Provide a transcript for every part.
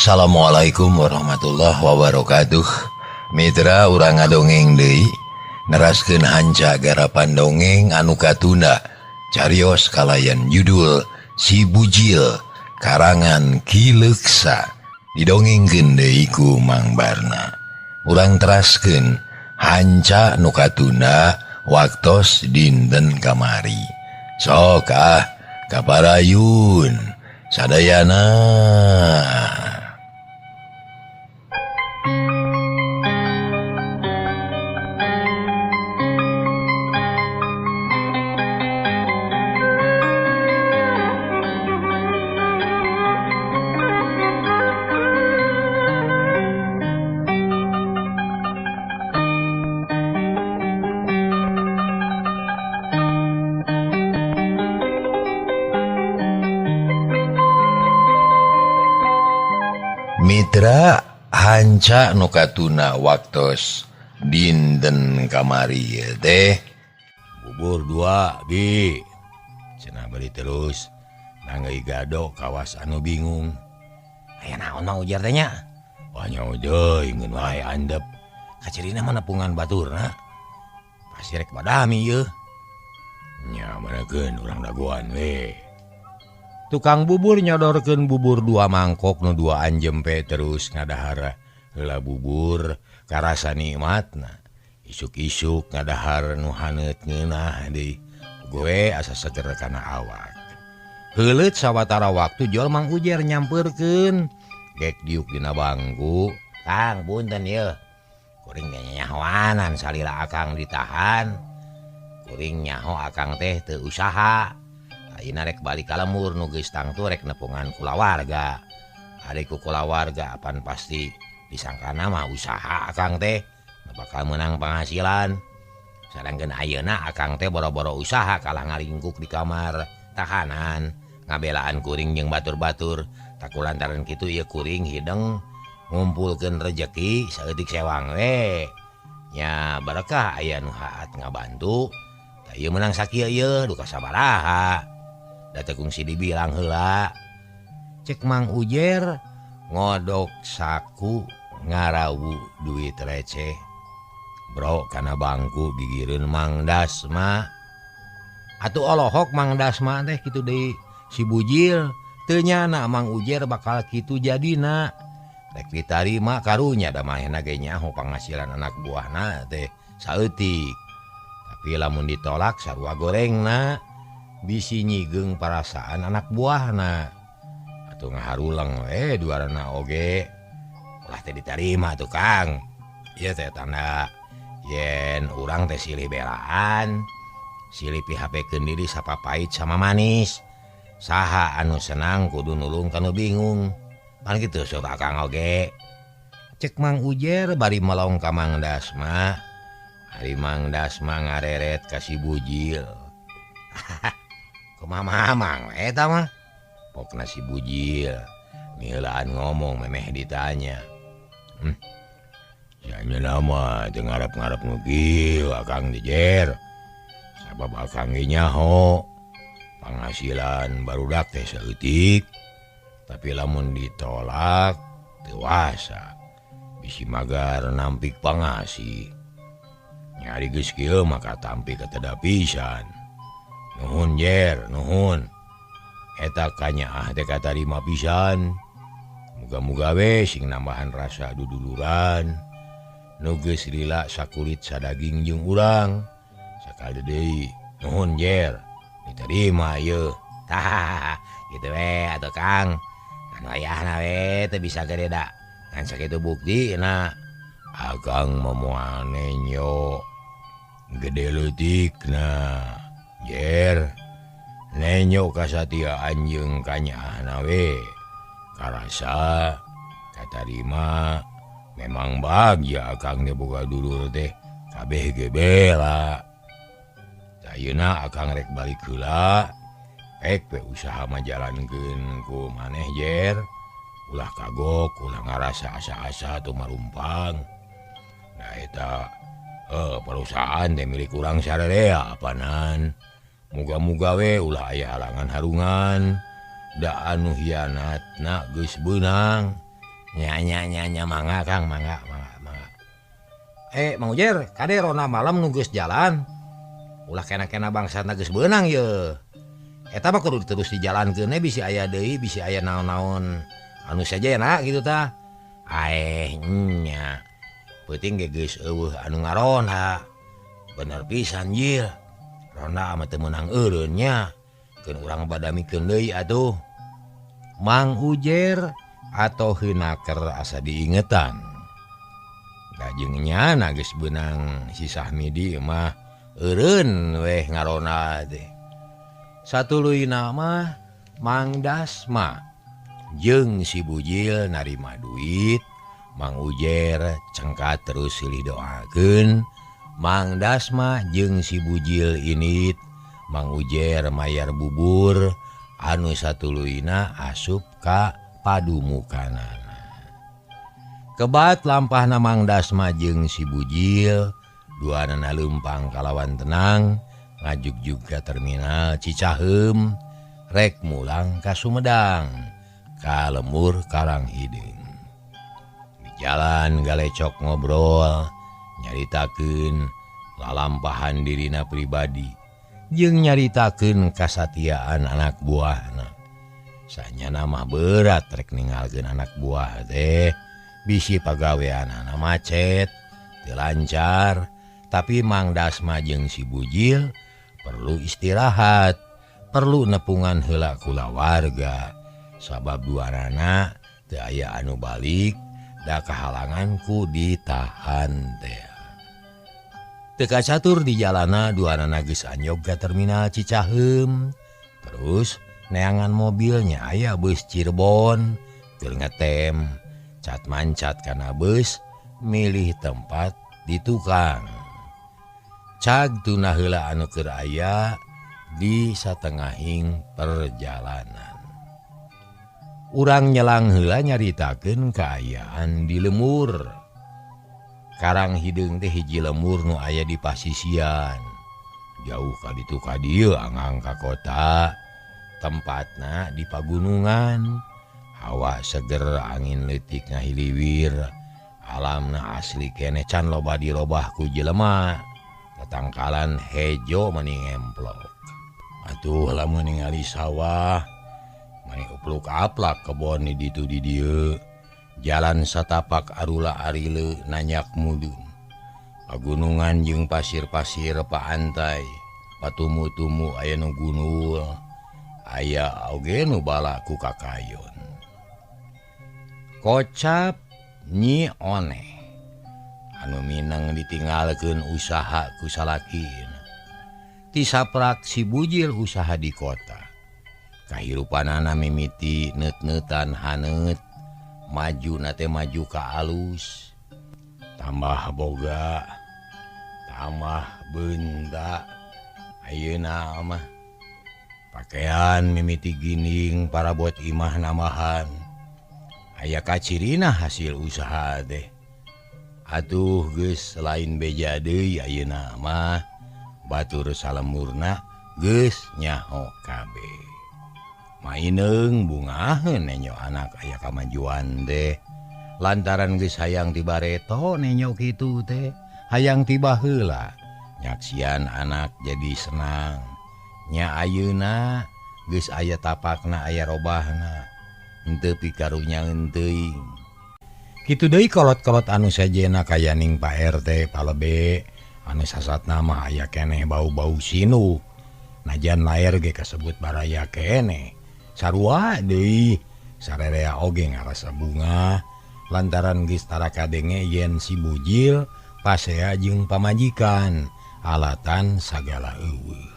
Assalamualaikum warahmatullahi wabarakatuh. Mitra urang ngadongeng deui neraskeun hanca garapan dongeng anu katunda carios kalayan judul Si Bujil karangan Ki Leuksa didongengkeun deui ku Mang Barna. Urang teraskeun hanca nu katunda waktos dinten kamari. Sok kaparayun sadayana. Mitra hanca nu katuna waktos dinten kamari teh bubur 2 bi cenah bari terus nanggeuy gado kawas anu bingung aya naon mah ujar teh nya wah nya deui ngeun wae andep kacirina mah nepungan baturna pasti rek badami yeuh nya manakeun urang dagoan we. Tukang bubur nyodorkeun bubur 2 mangkok nu 2 anjempe terus ngadahar heula bubur karasa nikmatna. Isuk-isuk ngadahar nu haneut ngeunah deui. Gue asa seger kana awak. Heuleut sawatara waktu jol Mang Ujer nyampeurkeun. Gek diuk dina bangku. Kang punten yeuh. Kuring nyahoanan salila akang ditahan. Kuring nyaho akang teh teu usaha. Ayeuna rek balik ka lemur nu geus tangtu rek nepungan kulawarga. Adeku kulawarga apan pasti disangkana mah usaha akang teh bakal menang penghasilan. Sadangkeun ayeuna akang teh boro-boro usaha kalah ngaringkuk di kamar tahanan ngabelaan kuring jeung batur-batur. Takulantaran kitu ieu kuring hideng ngumpulkeun rejeki saeutik sewang we. Nya barakah aya nu haat ngabantu. Da ieu menang sakieu ieu duka sabaraha. Da teu kungsi dibilang heula. Cek Mang Ujer ngodok saku ngarawu duit receh. Bro kana bangku gigireun Mang Dasma. Atuh olohok Mang Dasma teh kitu deui si Bujil. Teu nyana Mang Ujer bakal kitu jadina. Rek ditarima karunya da mahena ge nyaho pangasilan anak buahna teh saeutik. Tapi lamun ditolak sarua gorengna bisi nyigeung perasaan anak buahna. Atuh ngaharuleng we duarana oge. Ulah teh ditarima tuh Kang. Ieu teh tanda yen urang teh silih belaan, silih pihapekeun diri sapapait sama manis. Saha anu senang kudu nulung kanu bingung. Pan kitu sok Kang oge. Cek Mang Ujer bari melong ka Mang Dasma. Ari Mang Dasma ngareret ka si Bujil. Kumaha Mang eta mah? Pokna si Bujil miheulaan ngomong memeh ditanya. Janya nama teu ngarep-ngarep nu kieu Akang dijer. Sabab Akang ge nyaho penghasilan barudak teh saeutik. Tapi lamun ditolak teu wasa. Bisi magar nampik pangasi. Nyari geus kieu maka tampi kateda pisan. Nuhun Jer, nuhun. Eta kanyaah teh katarima pisan. Muga-muga we sing nambahan rasa duduluran. Nu geus lila sakulit sadaging jeung urang. Sakali deui, nuhun Jer. Diterima ieu. Tah, kitu we atuh Kang. Anu ayahna we teu bisa gede da. Ngan sakitu buktina. Akang momoal nenyo. Gede leutikna. Jer, nenyo kasatiaan jeung kanyaahna we. Karasa katarima memang bagja Akang teh boga dulur teh kabeh ge bela. Ayeuna Akang rek balik heula. Pek we usaha majalankeun ku maneh Jer. Ulah kagok, ulah ngarasa asa-asa atuh marumpang. Nah eta perusahaan teh milik urang sarerea apanan. Muga-muga we ulah aya halangan harungan. Da anu hianatna geus beunang. Nya mangga Kang mangga. Mang Ujer kade rona malam nunggus jalan. Ulah kena-kena bangsa geus beunang ye. Eta mah kudu terus dijalankeun bisi aya deui bisi aya naon-naon anu sajena gitu tah. Nya. Penting ge geus eueuh anu ngarona. Bener pisan Jil. Rona mah teu meunang eureun nya. Keun urang badamikeun deui atuh. Mang Ujer atau heunaker asa diingetan. Dajengnya nagis benang si Sahmidi mah eureun weh ngarona teh. Satuluyna mah Mang Dasma jeung si Bujil narima duit, Mang Ujer cengkat terus silih doakeun. Mang Dasma jeung si Bujil init, Mang Ujer mayar bubur anu satuluyna asup ka padumukanana. Kebat lampahna Mang Dasma jeung si Bujil, duanana leumpang kalawan tenang ngajugjug ka terminal Cicaheum, rek mulang ka Sumedang, ka lembur Karanghideung. Di jalan galecok ngobrol, nyaritakeun lalampahan dirina pribadi, jeung nyaritakeun kasatiaan anak buahna. Sanyana mah berat rek ninggalkeun anak buah teh, bisi pagaweanana macet, teu lancar, tapi Mang Dasma jeung si Bujil perlu istirahat, perlu nepungan heula kulawarga, sabab duanana teu aya anu balik da kahalangan ku ditahan teh. Teu kacatur di jalana duanana geus anyog ka terminal Cicaheum, terus neangan mobilnya aya bus Cirebon, keur ngetem, cat mancat kana bus, milih tempat di tukang. Cag tuna heula anu keur aya di satengahing perjalanan. Urang nyelang heula nyaritakeun kaayaan di lembur. Karanghideung teh hiji lembur nu aya di pasisian. Jauh ka ditu ka dieu angang ka kota. Tempatna di pagunungan. Hawa seger angin leutik ngahiliwir. Alamna asli keneh can loba dirobah ku jelema. Tatangkalan hejo meuning emplok. Atuh lamun ningali sawah, mani upluk aplak kebon di ditu di dieu. Jalan satapak arula arile nanyak mudun. Pagunungan jeung pasir-pasir paantai, patumu-tumu aya nu gunul, aya oge nu bala ku kakayon. Kocap nyi oneh anu mineng ditinggalkeun usaha ku salakina. Ti saprak si Bujil usaha di kota. Kahirupanana mimiti neut-neutan haneut, maju nate maju ka alus. Tambah boga, tambah beunta. Ayeuna mah pakaian mimiti gining parabot imah namahan. Aya kacirina hasil usaha teh. Atuh geus lain beja deui ayeuna mah batur salemurna geus nyaho kabeh. Maineung bungaheun nenyo anak aya kamajuan teh. Lantaran geus hayang tiba reto nenyo kitu teh, hayang tiba heula. Nyaksian anak jadi senang. Nya ayeuna geus aya tapakna aya robahna. Henteu pikarunya henteuing. Kitu deui kolot-kolot anu sajena kayaning Pak RT palebe anu sasatna mah aya keneh bau-bau sinu. Najan lair ge kasebut baraya keneh. Sarua deui sarerea oge ngarasa bunga lantaran geus tara kadenge yen si Bujil pasea jeung pamajikan alatan sagala eueuh.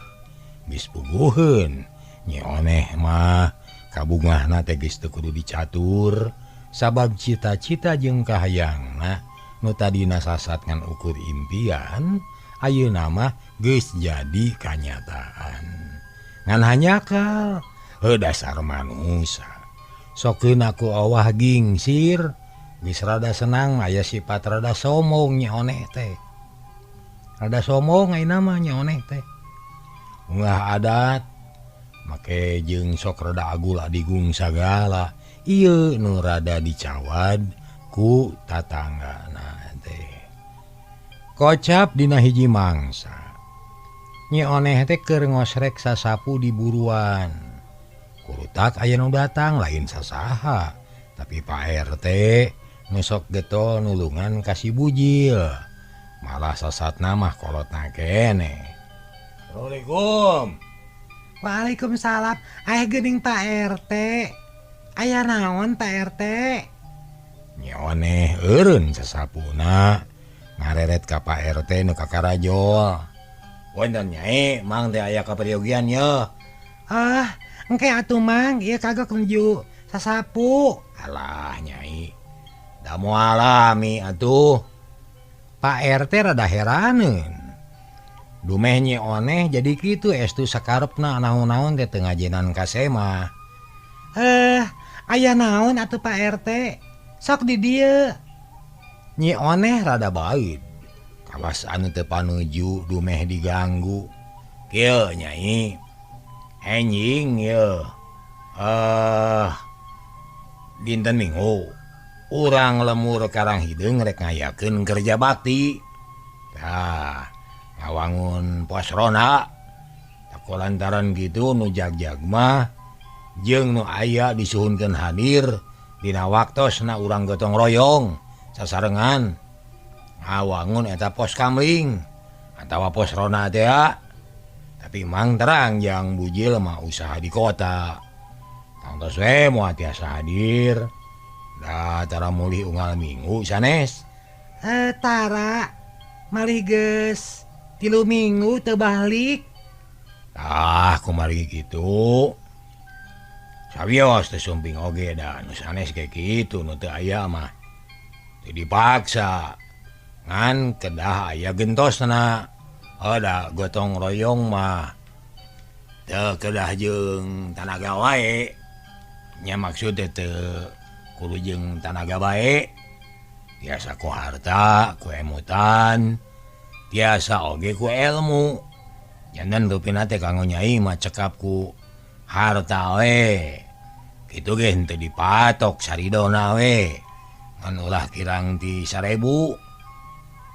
Geus puguheun nyi oneh mah kabungahna teh geus teu kudu dicatur. Sabab cita-cita jeung kahayangna nu tadina sasat ngan ukur impian, ayeuna mah geus jadi kanyataan. Ngan hanyakal, dasar manusia. Sokeun aku awah gingsir, geus rada senang aya sifat rada sombong nya oneh teh. Rada sombong ayeuna mah nya oneh teh. Unggah adat, make jeung sok rada agul adigung sagala. Ieu nu rada dicawad ku tatangga teh. Kocap dina hiji mangsa. Nyi oneh teh keur ngosrek sasapu di buruan. Kurutak aya nu datang lain sasaha, tapi Pak RT nusok getol nulungan kasih bujil. Malah sasatna mah kolotna kene. Assalamualaikum. Waalaikumsalam. Aya geuning Pak RT. Aya naon Pak RT? Nyoneh eureun sasapuna ngareret ka Pak RT nu kakarajol. Wonten Nyai, mang teh aya kaperyogian ye. Engke atuh Mang, ieu kagok nuju sasapu. Alah Nyai, da moal alami atuh. Pak RT rada heraneun. Dumeh Nyi Oneh jadi kitu estu sakarepna naon-naon teh teu ngajenan ka Sema. Aya naon atuh Pak RT? Sok di dieu. Nyi Oneh rada baid. Kawas anu teu panuju dumeh diganggu. Kieu Nyai. Enjing ye. Dinten Minggu urang lemur Karang Hideung rek ngayakeun kerja bakti. Tah, ngawangun pos rona. Takulantaran gitu nu jag-jag mah jeung nu aya disuhunkeun hadir dina waktosna urang gotong royong sasarengan ngawangun eta pos kamling atawa pos rona teh. Tapi mang terang yang bujil mah usaha di kota. Tangtos we moal tiasa hadir. Da tara mulih unggal minggu sanes. Tara malih geus 3 minggu teu balik. Kumari kitu. Sawios teh sumping oge da nu sanes kayak kitu nu teu aya mah. Teu dipaksa. Ngan kedah aya gentosna. Da gotong royong mah teu kedah jeung tanaga wae. Nya maksud teu kudu jeung tanaga bae. Tiasa ku harta, ku emutan, tiasa oge ku ilmu. Jangan rupina teh kanggo Nyai mah cekap ku harta we. Kitu ge henteu dipatok saridona we. Ngan ulah kirang ti 1000.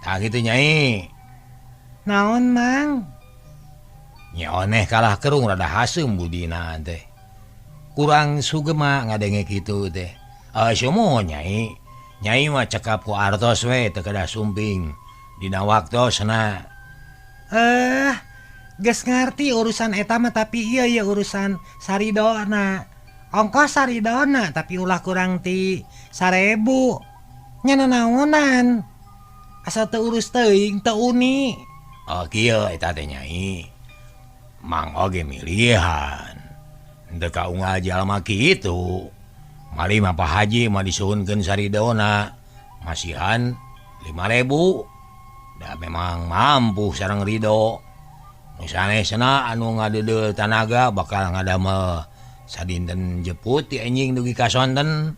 Tah kitu Nyai. Naon Mang? Nyi Oneh kalah kerung rada haseum budina teh. Kurang sugema ngadenge kitu teh. Sumo Nyai. Nyai mah cekap ku artos we teu kedah sumping dina waktosna. Geus ngarti urusan eta mah tapi ieu urusan saridona. Ongkos saridona tapi ulah kurang ti 1000. Nya nanaonan. Asal teu urus teuing teu uni. Kieu eta teh Nyai. Mang oge milihan. Henteu kaunggal jalma kitu. Mali mah Pak Haji mah disuhunkeun saridona. Masihan 5.000. Da memang mampu sareng Ridho. Nu sanesna anu ngadeudeuh tanaga bakal ngadamel sadinten jeput ti enjing dugi ka sonten.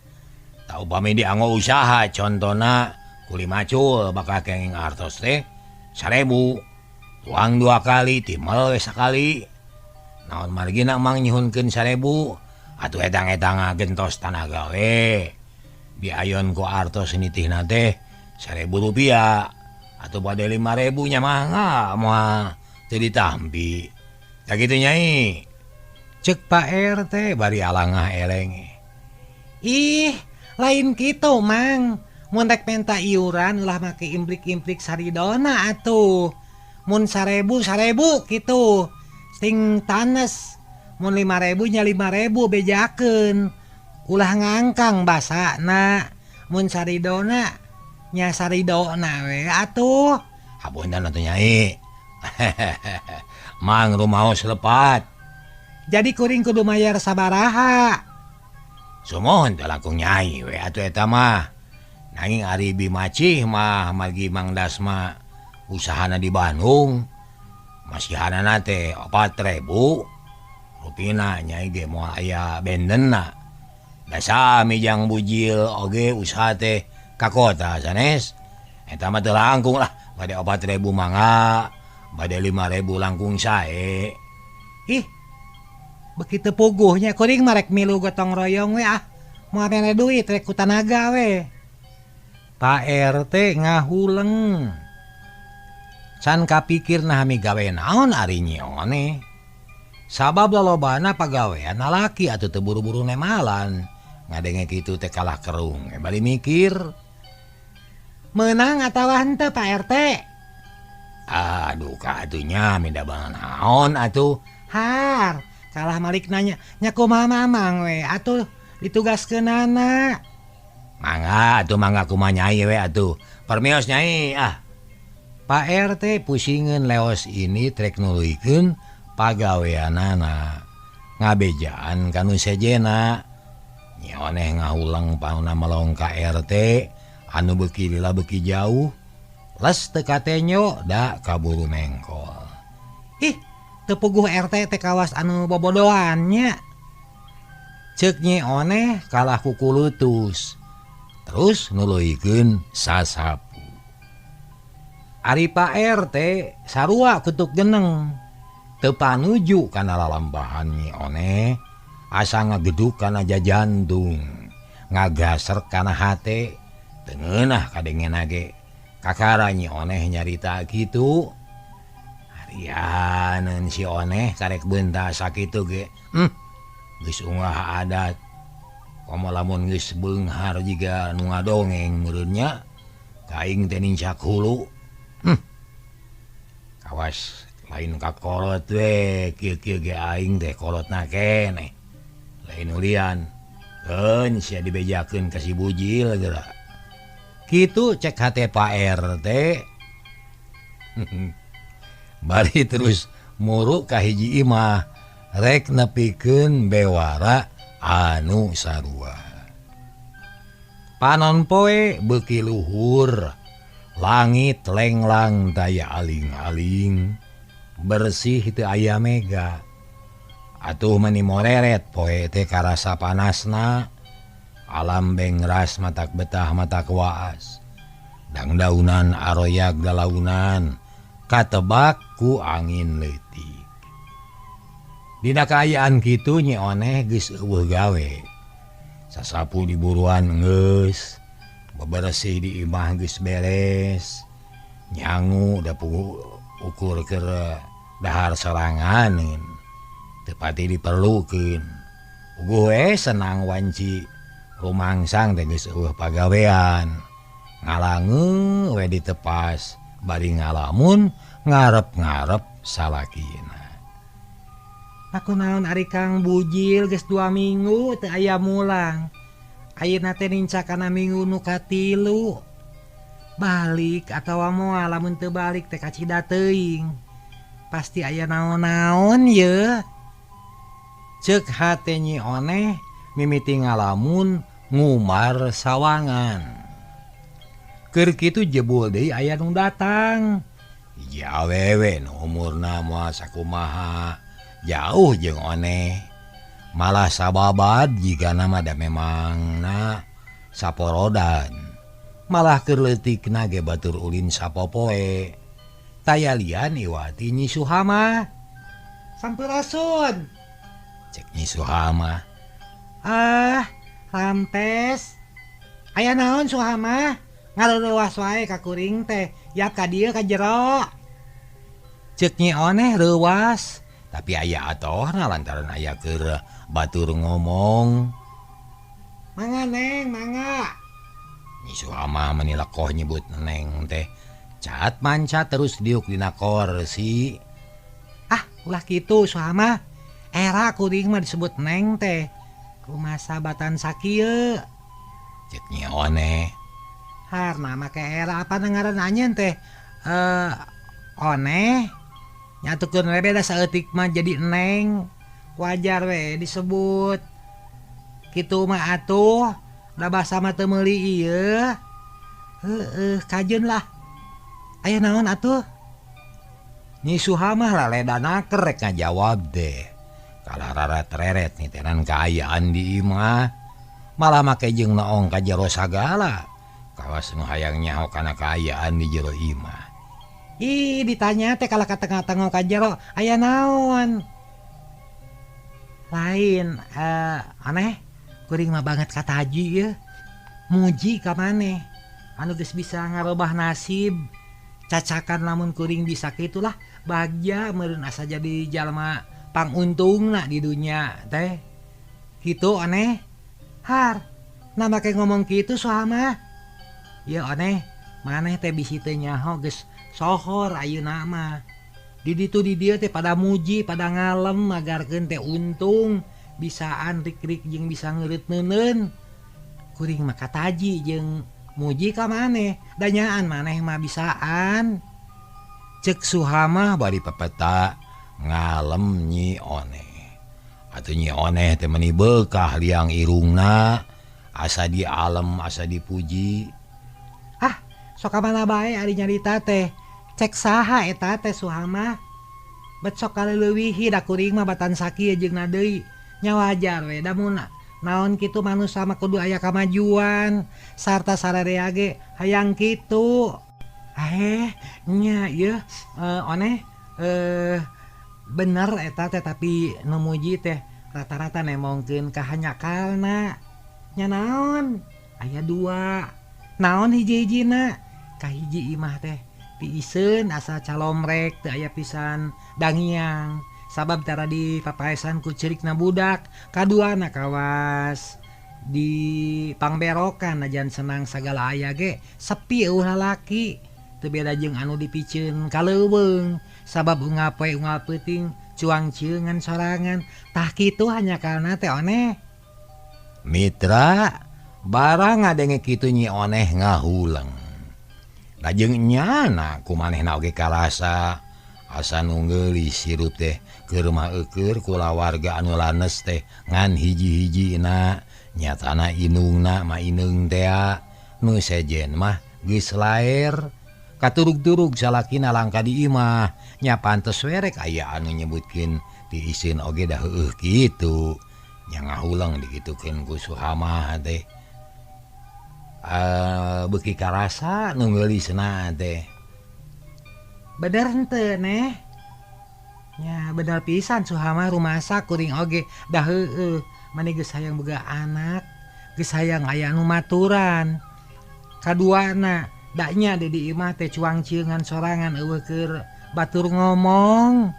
Tah upami dianggo usaha contona kuli macul bakal kenging artos teh 1000. Tuang 2 kali, timel we sakali. Naon margina mang nyuhunkeun 1000, atuh edang-edang gentos tanaga we. Diayon ku artos nitihna teh 1000 rupiah. Atuh bade 5.000 nya mah moal teu ditampi. Da kitu Nyai. Cek Pak RT Bari alangah eleng. Ih, lain kitu Mang. Mun rek menta iuran ulah make implik-implik saridona atuh. Mun 1000 kitu. Sting tanes. Mun 5.000 nya 5.000 bejakeun. Ulah ngangkang basana. Mun saridona nya saridona we atuh. Hapunten atuh Nyai. Mang rumaos lepat. Jadi kuring kudu mayar sabaraha? Sumohon teh langkung Nyai we atuh eta mah. Nanging ari Bimacih mah margi Mang Dasma usahana di Bandung. Masihanana teh 4.000. Rupina Nyai ge moal aya bendenna. Da sami jang bujil oge usaha teh ka kota sanes. Eta mah teu langkung lah, bade 4.000 mangga, bade 5.000 langkung sae. Ih, begitu puguhnya kuring marek milu gotong royong we ah. mau mere duit rek ku tanaga we. Pak RT ngahuleng. Can kapikir nah mi gawe naon ari nyione. Sabab lolobana pagawean lalaki atuh teu buru-buru nemalan. Ngadenge kitu teh kalah kerung. Bari mikir. Menang atawa henteu Pak RT? Aduh katunya minda banget naon atuh. Har, kalah malik nanya. Nya kumaha mamang we atuh ditugaskeunana. Mangga atuh mangga kumaha nyai we atuh. Permios nyai ah. Pak RT pusingeun leos ini trek nuluykeun pagaweanana. Ngabejaan kanu sejena. Nyeoneh ngahulang pauna melong ka RT anu beuki lila beuki jauh. Les teu katenyo da kaburu mengkol. Ih, teu puguh RT teh kawas anu bobodoannya. Ceuk nyeoneh kalah kukulutus. Terus nuluykeun sasapu. Ari Pak RT sarua kutuk geneng. Teu panuju kana lalambahan nyeoneh. Asa ngageduk kana jajantung. Ngagaser kana hate. Teu ngeunah kadengena ge. Kakara nyeoneh nyarita kitu. Harianeun si oneh karek beunta sakitu ge. Geus ungah adat. Komo lamun geus beunghar jiga nu ngadongeng meureun nya. Kaing teh nincak hulu. Kawas lain kakolot we, kieu-kieu ge aing teh kolotna keneh. Lain ulian. Keun sia dibejakeun ka si bujil geura. Kitu cek hate Pak RT. Bari terus muruk ka hiji imah rek nepikeun bewara anu sarua. Panon poe beuki luhur. Langit lenglang daya aling-aling. Bersih teu aya mega. Atuh meuni moreret poe teh karasa panasna. Alam bengras matak betah matak waas. Dangdaunan aroyak galaunan. Katebak ku angin leutik. Dina kaayaan kitu nyeoneh geus eueuh gawe. Sasapu di buruan geus. Bebersih di imah geus beres. Nyangu da ukur keur dahar soranganeun. Teu pati diperlukeun. Puguh we senang wanci rumangsang teh geus eueuh pagawean. Ngalange we ditepas bari ngalamun ngarep-ngarep salakina. Aku naon ari Kang Bujil geus 2 minggu teu aya mulang. Ayeuna teh nincak kana minggu nu katilu. Balik atawa moal lamun teu balik teh kacida teuing. Pasti aya naon-naon ye. Ceuk hate nyeoneh mimiti ngalamun ngumar sawangan. Keur kitu jebul deui aya nu datang. Hiji awewe nu umurna moal sakumaha jauh jeung oneh. Malah sababad jika nama da memangna saporodan. Malah keur leutikna ge batur ulin sapopoe. Tayalian iwati Nyi Suhama. Sampurasun. Cek Nyi Suhama. Ah, rampes. Aya naon Suhama? Ngareurewas wae ka kuring teh. Yap ka dieu ka jero. Ceuk Nyi oneh reuwas. Tapi aya atohna lantaran aya keur batur ngomong. Mangga Neng, mangga. Nyi Suhama menilekoh nyebut Neng teh. Cat manca terus diuk dina kursi. Ah, ulah kitu Suhama. Era kuring mah disebut Neng teh. Kumaha sabatan sakieu. Ceuk Nyi oneh. Harna make era apa ngaranna anjeun teh? Oneh. Nyatukeun we beda saeutik mah jadi Neng. Wajar we disebut. Kitu mah atuh. Da basa mah teu meuli ieu. Heueuh, kajeun lah. Aya naon atuh? Nyi Suhama laledana rek ngajawab deh. Kalah raret-reret nitenan kaayaan di imah. Malah make jeung naong ka jero sagala. Kawas nu hayang nyaho kana kaayaan di jero imah. Ih, ditanya teh kalah ka tengah-tengah ka jero aya naon? Lain, aneh kuring mah banget kata haji ya. Muji ka maneh anu geus bisa ngarobah nasib. Cacakan lamun kuring bisa kitulah bagja meureun asa jadi jalma panguntungna di dunia teh. Kitu aneh. Har, na make ngomong kitu soal mah. Ya aneh, maneh teh bisi teu nyaho geus sohor ayeuna mah. Di ditu di dieu teh pada muji, pada ngalem magarkeun teh untung, bisaan rik-rik jeung bisa ngeureutneuneun. Kuring mah kataji jeung muji ka maneh, danyaan maneh mah bisaan. Cek Suhamah bari pepeta ngalem Nyi Oneh. Atuh Nyi Oneh teh meuni beukah liang irungna, asa di alem asa dipuji. Ah, sok mana bae ari nyarita teh. Cek saha eta teh Suhamah. Bet sok kaleuwih da kuring mah batan sakieu jeung deui. Nya wajar we da mun naon kitu manusia mah kudu aya kamajuan sarta sararea ge hayang kitu. Nya ieu Oneh bener eta teh tapi nu muji teh rata-rata nemongkeun ka hanyakalna. Nya naon? Aya 2. Naon hiji-hijina? Ka hiji imah teh tiiseun asa calomrek teu aya pisan dangiang. Sabab tara di papaesan ku ceurikna budak. Kaduana kawas di pangberokan najan senang sagala aya ge sepi eueuh lalaki. Teu beda jeung anu dipiceun kaleuweung. Sabab unggal poe unggal peuting cuang ciungan sorangan. Tah kitu hanyakalna teh Oneh. Mitra, barang ngadenge kitu Nyi Oneh ngahuleng. Lajeng nyana kumanehna oge karasa asa nu geulis hirup teh keur mah eukeur kulawarga anu lanes teh ngan hiji-hijina nyatana inungna mah ineung teh nu sejen mah geus laer. Katurug-turug salakina langka di imah nya pantes werek aya anu nyebutkeun ti isin oge dah heueuh kitu. Nya ngahuleng dikitukeun ku Suhamah teh. Beuki karasa nu geulisna teh. Bener henteu neh. Ya bener pisan Suhamah rumasa kuring oge dah heueuh. Maneh geus hayang boga anak, geus hayang aya anu maturan. Kaduana daknya di imah teh cuang ciungan sorangan eueuh keur batur ngomong.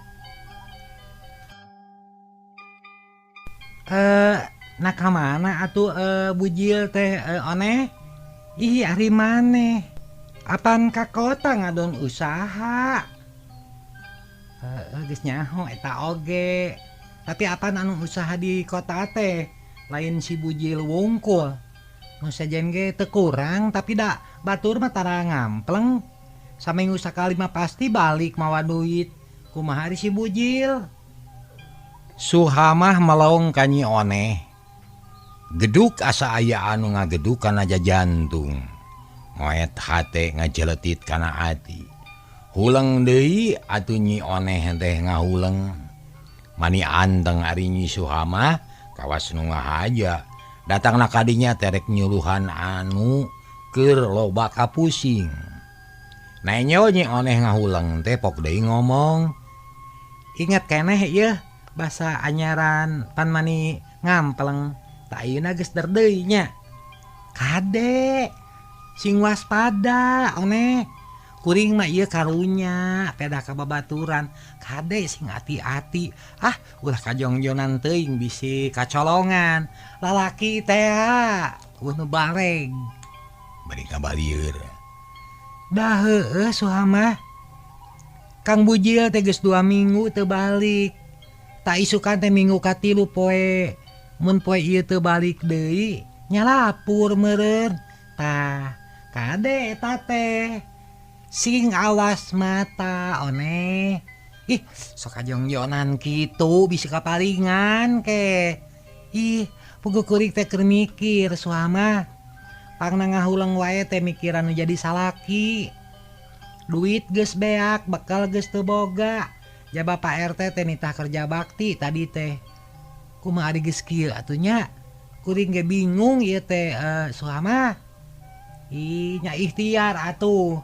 Nah ka mana atuh bujil teh Oneh? Ih ari maneh. Apan ka kota ngadon usaha? Geus nyaho eta oge. Tapi apan anu usaha di kota teh? Lain si bujil wungkul. Nu sajen ge teu kurang tapi da batur mah tara ngampleng. Saminggu sakali mah pasti balik mawa duit. Kumaha ari si bujil? Suhamah melong ka Nyi Oneh. Geduk asa aya anu ngageduk kana jantung. Ngoet hate ngajeletit kana ati. Huleng deui atuh Nyi Oneh teh ngahuleng. Mani anteng ari Nyi Suhamah kawas nu ngahaja. Datangna kadinya terek nyuluhan anu keur loba kapusing. Naenyo Nyi Oneh ngahuleng teh pok deui ngomong. Ingat keneh ieu basa anyaran pan mani ngampleng. Tak ayeuna geus deui nya. Kade sing waspada Oneh. Kuring mah ieu karunya peda ka babaturan. Kade sing ati-ati. Ulah kajongjonan teuing bisi kacolongan. Lalaki teh nu bareng. Bari kabalieur. Da heueuh Suhamah. Kang Bujil teh geus 2 minggu teu balik. Tak isukan teh minggu katilu poe. Mun poe ieu teu balik deui nya lapur meureun. Tah kade eta teh sing awas mata Oneh. Ih sok kajongjonan kitu bisi kapalingan ke. Ih puguh kuring teh keur mikir Suhamah. Pangna ngahuleng wae teh mikiran nu jadi salaki. Duit geus beak, bekal geus teu boga. Jaba Pak RT teh nitah kerja bakti tadi teh. Kumaha ari geus kieu atuh nya? Kuring ge bingung ieu teh Suhamah. Ih nya ikhtiar atuh.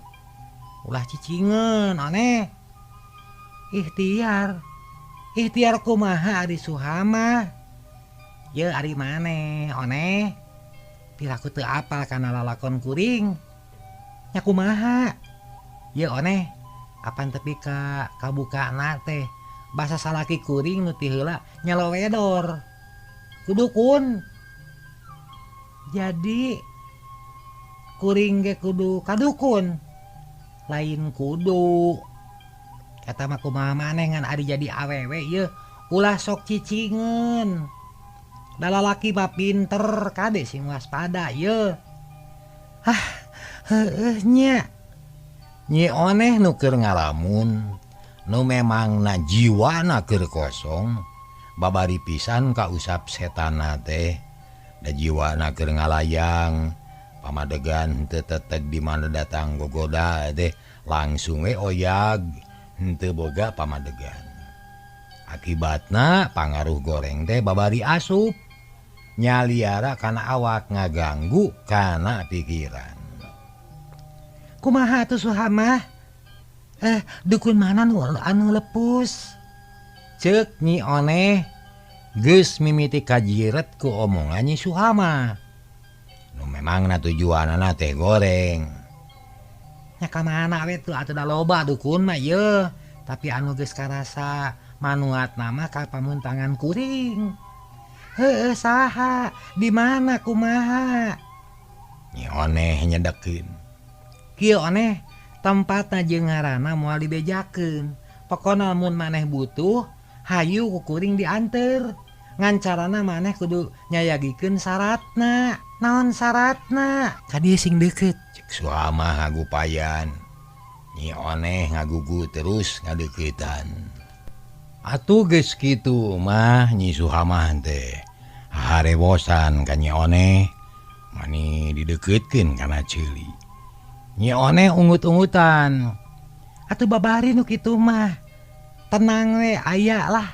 Ulah cicingeun Oneh. Ikhtiar. Ikhtiar kumaha ari Suhamah? ye ari maneh oneh piraku teu apal kana lalakon kuring nya kumaha ye oneh apan tepi ka kabukana teh basa salaki kuring nu ti heula nya lowedor kudukun jadi kuring ge kudu kadukun lain kudu kata mah kumaha maneh ngan ari jadi awewe ye ulah sok cicingeun da lalaki mah pinter kade sing waspada ye heueuh nya nyi oneh nu keur ngalamun nu memang na jiwana keur kosong babari pisan ka usap setana teh da jiwana keur ngalayang pamadegan teu teteg di mana datang gogoda teh langsung we oyag henteu boga pamadegan akibatna pangaruh goreng teh babari asup nyaliara kana awak ngaganggu kana pikiran kumaha atuh Suhamah dukun mana nu anu lepus ceuk nyi oneh geus mimiti kajiret ku omongan nyi Suhamah nu memangna tujuanna teh goreng nya ka mana we tuh atuh da loba dukun mah ye tapi anu geus karasa manuat nama ka pamuntangan kuring heueuh saha di mana kumaha nyi oneh nyedekeun kieu oneh tempatna jeung ngaranna moal dibejakeun pokona mun maneh butuh hayu ku kuring dianter ngan carana maneh kudu nyayagikeun syaratna naon syaratna ka dieu sing deukeut cek Suhamah ngagupayan nyi oneh ngagugu terus ngadeuketan atuh geus kitu mah nyi Suhamah teh harewosan ka nyi oneh mani dideukeutkeun kana ceuli nyi oneh ungut-ungutan atuh babari nu kitu mah tenang we aya lah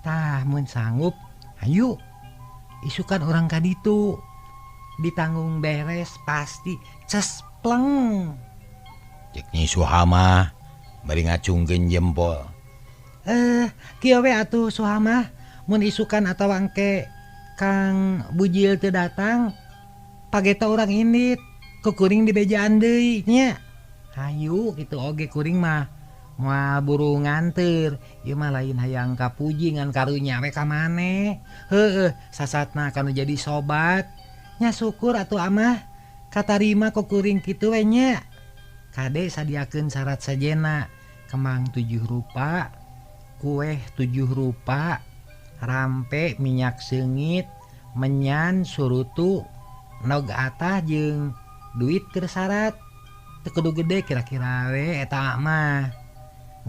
tah mun sanggup hayu isukan orang kaditu ditanggung beres pasti cespleng cek nyi Suhamah bari ngacungkeun jempol kieu we atuh Suhamah mun isukan atawa engke Kang Bujil teu datang pageta urang indit ku kuring dibejaan deui nya hayu kitu oge kuring mah moal buru nganter ieu mah lain hayang kapuji ngan karunya we ka maneh heueuh sasatna kanu jadi sobat nya syukur atuh amah katarima ku kuring kitu we nya kade sadiakeun syarat sajena kemang 7 rupa kue 7 rupa rampe minyak seungit menyan surutu nog atah jeung duit keur syarat teu kudu gede kira-kira we eta mah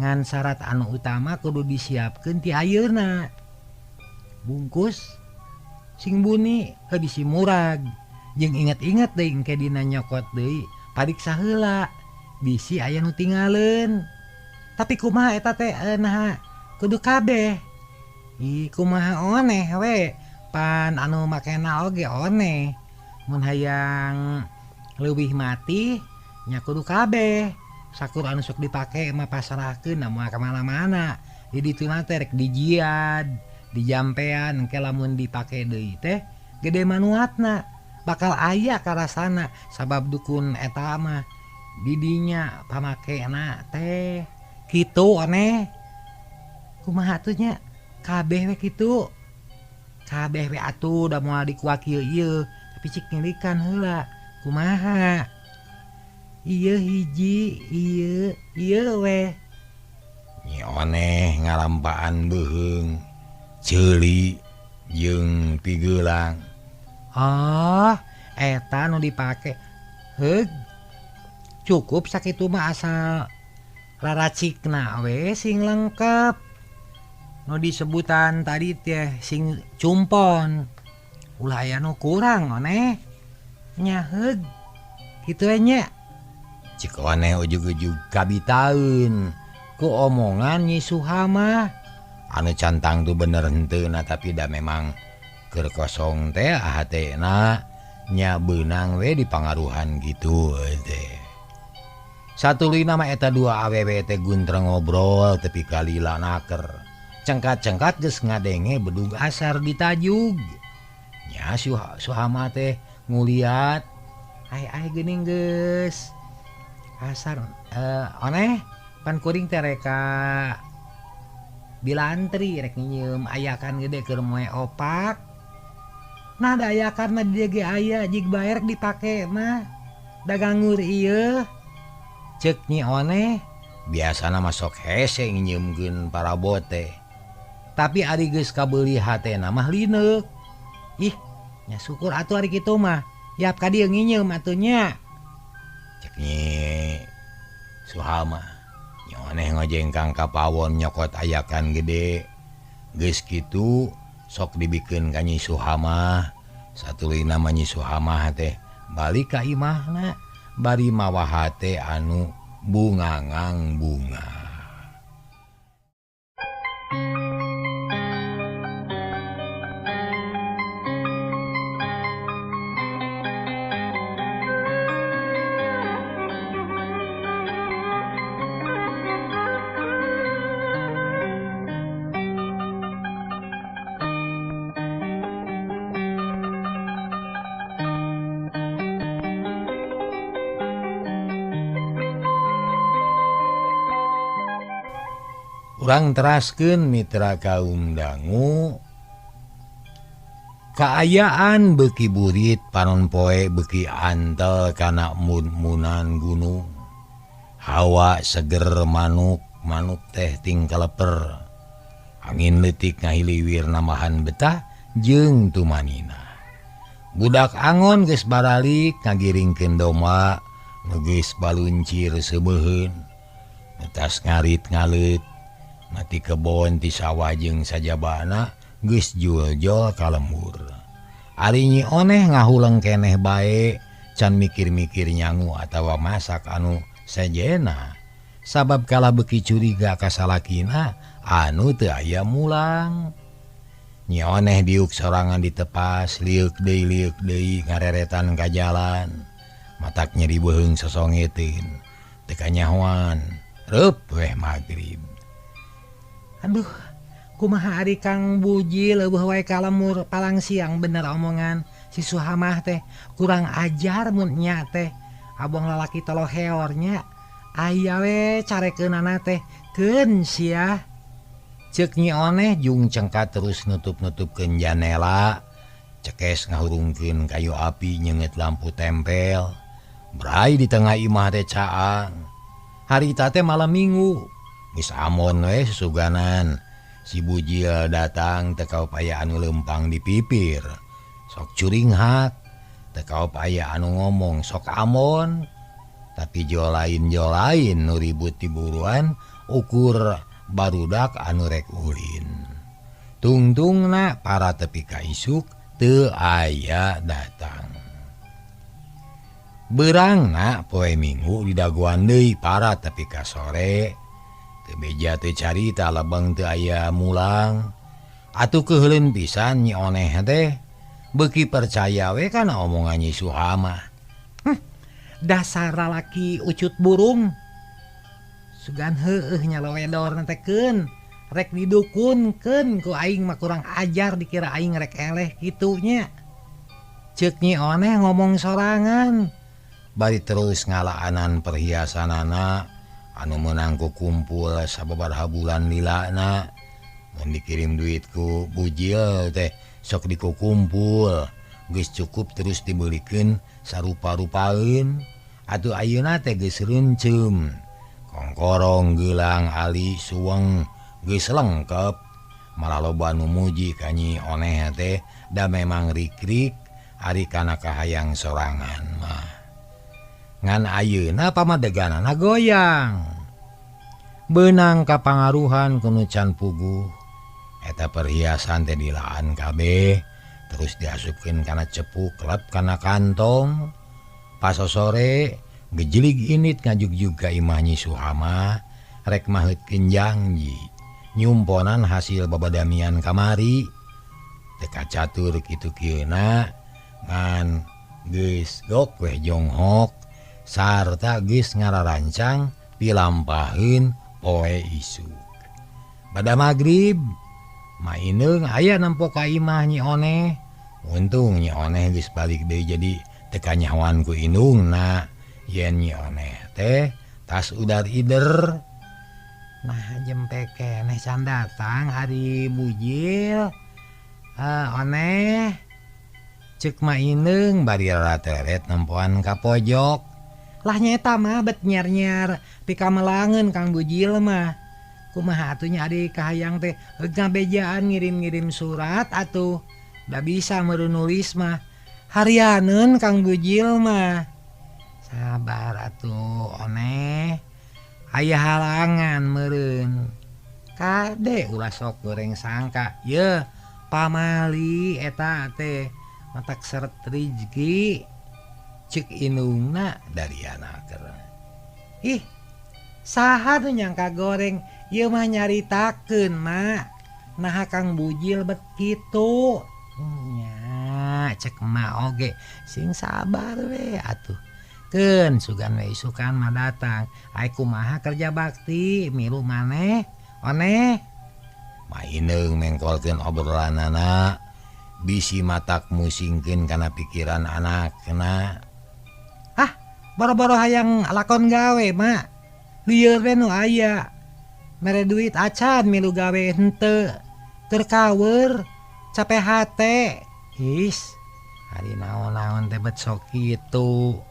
ngan syarat anu utama kudu disiapkeun ti ayeuna bungkus sing buni bisi murag jeung inget-inget deui engke dina nyokot deui pariksa heula bisi aya nu tinggalin tapi kumaha eta teh nah kudu kabeh kumaha oneh we pan anu makena oge oneh mun hayang leuwih mati nya kudu kabeh sakur anu sok dipake mah pasrahkeun moal ka mana-mana di ditu teh rek dijiad dijampean engke lamun dipake deui teh gede manuatna bakal aya karasana sabab dukun eta mah didinya pamakena teh kitu oneh kumaha atuh nya kabeh we kitu kabeh we atuh da moal dikuak ieu tapi cik ngilikan heula kumaha ieu hiji ieu we nyi oneh ngalampaan beuheung ceuli jeung pigeulang oh eta nu dipake heug cukup sakitu mah asal raracikna we sing lengkep nu disebutan tadi teh sing cumpon ulah aya nu kurang oneh nya heug kitu we nya cik oneh ujug-ujug kabitaeun ku omongan nyi Suhamah anu cantang tuh bener henteuna tapi da memang keur kosong teh hatena nya beunang we dipangaruhan gitu teh satuluyna mah eta dua awewe teh guntreng ngobrol tepi kalila naker cengkat-cengkat geus ngadenge bedug asar di tajug. Nya Suhama teh nguliat, ai geuning geus. Asar oneh pan kuring teh reka bilantri rek nyieum ayakan gede keur moe opak. Nah da ayakan mah di dieu ge aya jig bae rek dipake mah. Dagangur ieu. Ceuk Nyi Oneh biasana masok hese nyieumkeun para bote. Tapi ari geus kabeuli hatena mah lineuk. Ih, nya syukur atuh ari kitu mah. Yap ka dieu nginyeum atuh nya. Cek Nyi Suhama, Nyi Oneh ngojengkang ka pawon nyokot ayakan gede. Geus kitu sok dibikeun ka Nyi Suhama. Satulina mah Nyi Suhama teh balik ka imahna bari mawa hate anu bungangang bunga. Urang teraskeun mitra kaum dangu, kaayaan beuki burit panon poe beuki antel kana mun-munan gunung. Hawa seger manuk teh ting kaleper. Angin leutik ngahiliwir namahan betah jeung tumanina. Budak angon geus baralik ngagiringkeun domba nu geus baluncir seubeheun. Netas ngarit ngaleut mati kebon ti sawah jeung sajabana geus jual-jual ka lembur. Ari Nyi Oneh ngahuleng keneh bae can mikir-mikir nyangu atawa masak anu sejena. Sabab kala beuki curiga ka salakina anu teu aya mulang. Nyi Oneh diuk sorangan ditepas liuk deui ngareretan ka jalan. Matak nyeri beuheung sosongeteun teu kanyahoan reup weh magrib. Aduh, kumaha ari Kang Buji leuweuh wae ka lemur palang siang bener omongan si Suhamah teh kurang ajar mun nya teh abong lalaki tolo heornya aya we carekeunana teh keun sia. Ceuk Nyi Oneh jung cengkat terus nutup-nutupkeun janela cekes ngahurungkeun kayu api nyeungeut lampu tempel. Brai di tengah imah teh caang. Harita teh malam Minggu. Geus amon we susuganan si Bujil datang teu kaupaya anu lempang di pipir sok curinghak teu kaupaya anu ngomong sok amon tapi jolain nu ribut di buruan ukur barudak anu rek ulin. Tungtungna para tepi ka isuk teu aya datang. Beurangna poe Minggu didaguan deui para tepi ka sore. Teu beja teu carita lebeng teu aya mulang. Atuh keuheuleun pisan Nyi Oneh teh beuki percaya we kana omongan Nyi Suhama. Dasar lalaki ucut burung. Sugan heueuh nya lewedor teh keun rek didukunkeun ku aing mah kurang ajar dikira aing rek eleh kitu nya. Ceuk Nyi Oneh ngomong sorangan bari terus ngalaanan perhiasanana anu meunang ku kumpul sababaraha bulan lilana. Mun dikirim duit ku Bujil teh sok dikukumpul geus cukup terus dibelikeun sarupa-rupaeun. Atuh ayeuna teh geus reuncem kongkorong geulang ali suweng geus lengkep. Malah loba nu muji ka Nyi Oneh teh da memang rik-rik ari kana kahayang sorangan mah. Ngan ayeuna pamadeganana goyang. Beunang kapangaruhan kuno can puguh. Eta perhiasan teh dilaan kabeh terus diasupkeun kana cepu klep kana kantong. Pas sore gejelig init ngajugjug ka imah Nyi Suhama rek maheutkeun janji nyumponan hasil babadamian kamari. Teka catur kitu kieuna ngan geus gok weh jonghok sarta geus ngararancang pilampaheun poe isuk. pada maghrib mainung aya nempo ka imah Nyi Oneh. Untung Nyi Oneh geus balik deui jadi teka nyawan ku indungna. Yen Nyi Oneh teh tas udar ider. Nah jempe keneh can datang hari bujil. Oneh cek maineung bari rateret nempoan ka pojok. Lah nyeta mah bet nyar-nyar pikamelangeun Kang Bujil mah. Kumaha atuh nya adik kahayang teh ngabejaan ngirim-ngirim surat atuh. Da bisa meureun nulis mah. Harianeun Kang Bujil mah. Sabar atuh Oneh. Aya halangan meureun. Kade ulah sok goreng sangka. Ye pamali eta teh matak seret rezeki. Cek indungna dari anaker. Ih, saha tuh nyangka goreng, ieu mah nyaritakeun mak. Nah Kang Bujil bet kitu. Nya, cek emak oge sing sabar we atuh. Keun sugan we isukan mah datang. Ai kumaha kerja bakti milu maneh. Oneh. Maineung mengkolkeun obrolanana. Bisi matak musingkeun kana pikiran anakna. Boro-boro hayang lakon gawe mak. Lieur we nu aya. Mere duit acan milu gawe henteu. Keur kawer capek hate. His, hari naon-naon teh bet sok kitu.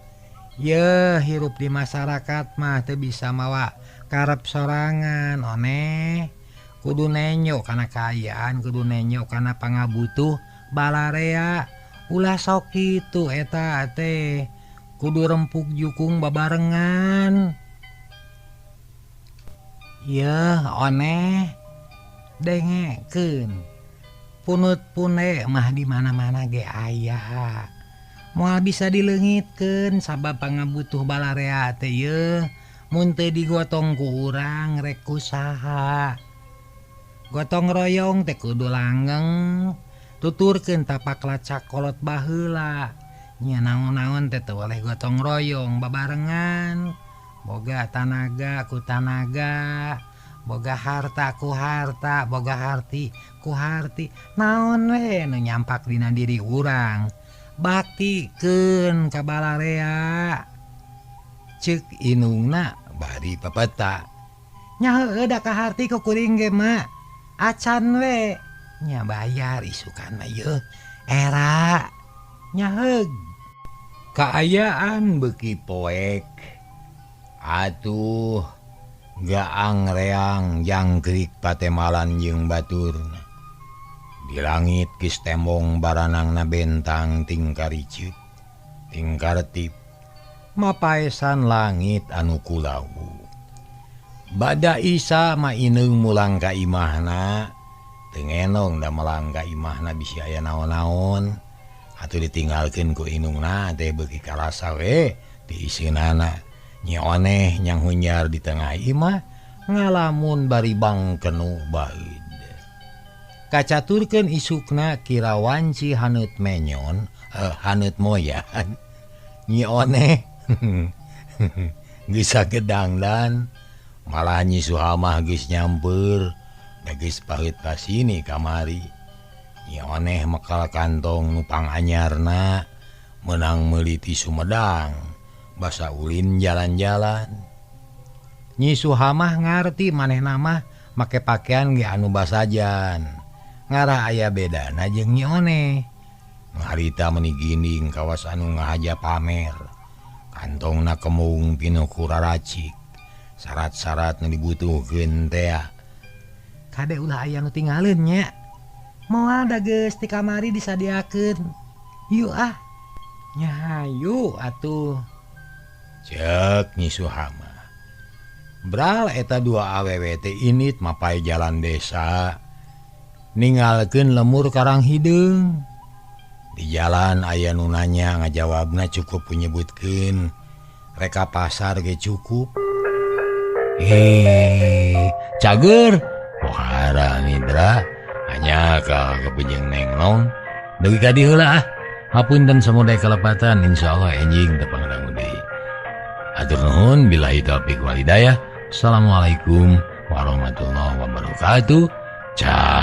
Ye hirup di masyarakat mah teu bisa mawa karep sorangan Oneh. Kudu nenyo kana kaayaan, kudu nenyo kana pangabutuh balarea. Ulah sok kitu eta teh. Kudu rempuk jukung babarengan. Yeuh Oneh dengekeun. Punut pune mah di mana-mana ge aya. Moal bisa dileungitkeun sabab pangabutuh balarea teh yeuh. Mun teu digotong ku urang rek kusaha. Gotong royong teh kudu langgeng. Tuturkeun tapak lacak kolot baheula. Nya naon-naon teh teu oleh gotong royong babarengan. Boga tanaga ku tanaga, boga harta ku harta, boga harti ku harti. Naon we nu nyampak dina diri urang. Baktikeun ka balarea. Ceuk indungna bari pepeta. Nya heueuh da ka harti ku kuring ge mak. Acan we. Nya bayar isukan mah yeuh. Era. Nya heug. Kaayaan beuki poek. Atuh gaang reang jangkrik patemalan jeung baturna. Di langit geus tembong baranangna bentang tingkariceut, tingkartip. Mapaesan langit anu kulawu. Bada Isa maineung mulang ka imahna. Teu ngenong da melang ka imahna bisi aya naon-naon. Atuh ditinggalkeun ku indungna teh beuki karasa we ti iseunana. Nyi Oneh nyang hunyar di tengah imah ngalamun bari bangkenu baeud. Kacaturkeun isukna kirawanci haneut menyon, haneut moyan. Nyi Oneh geus sagedangdan, malah Nyi Suhamah geus nyamper, da geus paheut ka sini kamari. Nyi Oneh mekal kantong nupang anyarna, menang meuli ti Sumedang, basa ulin jalan-jalan. Nyi Suhamah ngarti manehna mah make pakaian ge anu basajan. Ngarah aya bedana jeung Nyi Oneh. Nu harita meuni ginding kawas anu ngahaja pamer. Kantongna kemung pinu ku raracik. Syarat-syarat nu dibutuhkeun teh. Kade ulah aya nu tinggalin nya. Moal da geus ti kamari disadiakeun. Yu ah. Nya hayu atuh. Cek Nyi Suhamah. Bral eta dua awewe teh init mapai jalan desa. Ninggalkeun lemur karang hideung. Di jalan aya nu nanya ngajawabna cukup menyebutkeun reka pasar ge cukup. Cager. Pohara Nidra. Hanya ka kepejeng nengnong dugi ka dieu heula ah. Hapunten samuday kalepatan insyaallah enjing teu pangrangu deui. Atur nuhun billahi taufik wal hidayah. Assalamualaikum warahmatullahi wabarakatuh. Ciao.